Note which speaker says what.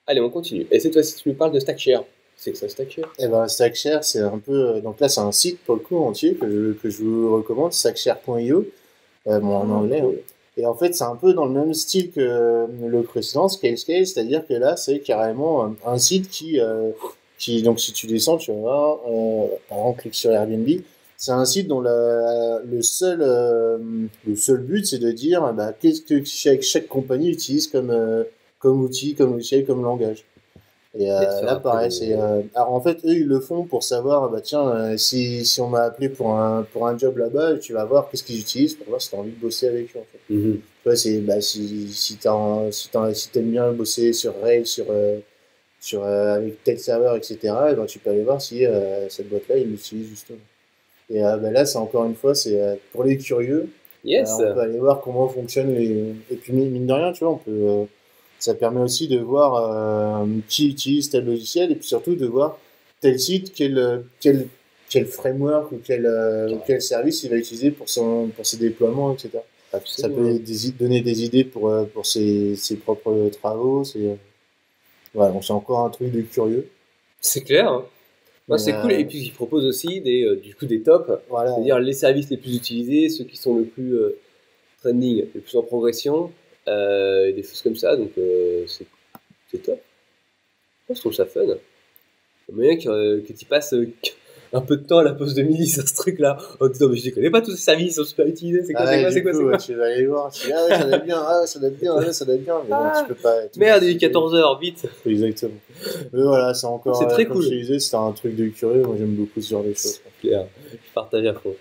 Speaker 1: Allez, on continue. Et cette fois-ci, tu nous parles de StackShare. C'est que ça, StackShare?
Speaker 2: Et ben, Stackshare, c'est un peu. Donc là, c'est un site pour le coup entier que je vous recommande, stackshare.io, bon, en anglais. Hein.
Speaker 1: Cool.
Speaker 2: Et en fait, c'est un peu dans le même style que le précédent, Scale, c'est-à-dire que là, c'est carrément un site donc si tu descends, tu vas voir, par exemple, clique sur Airbnb. C'est un site dont le seul but, c'est de dire, bah, qu'est-ce que chaque compagnie utilise comme outil, comme logiciel, comme langage. Et
Speaker 1: Et de faire
Speaker 2: là,
Speaker 1: après
Speaker 2: pareil, alors en fait, eux, ils le font pour savoir, bah tiens, si on m'a appelé pour un job là-bas, tu vas voir qu'est-ce qu'ils utilisent pour voir si t'as envie de bosser avec eux, en fait.
Speaker 1: Mhm.
Speaker 2: Tu vois, bah, si t'aimes bien bosser sur Rails, avec tel serveur, etc., et ben, tu peux aller voir si cette boîte-là, ils l'utilisent justement. Et bah, là, c'est encore une fois, c'est pour les curieux.
Speaker 1: Yes.
Speaker 2: On peut aller voir comment fonctionnent les. Et puis, mine de rien, tu vois, ça permet aussi de voir qui utilise tel logiciel et puis surtout de voir tel site, quel framework ou quel service il va utiliser pour ses déploiements, etc. Ça
Speaker 1: Absolument.
Speaker 2: peut donner des idées pour ses propres travaux. Voilà, donc c'est encore un truc de curieux.
Speaker 1: C'est clair, hein. Non,
Speaker 2: Mais
Speaker 1: c'est cool. Et puis, ils proposent aussi du coup, des tops,
Speaker 2: voilà,
Speaker 1: c'est-à-dire les services les plus utilisés, ceux qui sont le plus trending, le plus en progression, et des choses comme ça. Donc, c'est top. Moi, je trouve ça fun. Le moyen que tu passes un peu de temps à la pause de midi sur ce truc-là, en te disant, mais je ne connais pas tous ces services, ils sont super utilisés, c'est quoi, c'est
Speaker 2: ouais,
Speaker 1: quoi, c'est
Speaker 2: du
Speaker 1: quoi, c'est
Speaker 2: coup,
Speaker 1: quoi?
Speaker 2: tu vas aller voir, tu dis, ah ouais, ça doit être bien, ah ouais, ça doit être bien, ah ouais, ça doit être bien, mais bon, tu peux pas tout
Speaker 1: Merde, il est
Speaker 2: anticiper.
Speaker 1: 14h, vite.
Speaker 2: Exactement. Mais voilà, c'est encore,
Speaker 1: C'est très
Speaker 2: comme je
Speaker 1: cool.
Speaker 2: te disais, c'est un truc de curieux. Moi, j'aime beaucoup ce genre de choses.
Speaker 1: C'est clair, je partage à fond.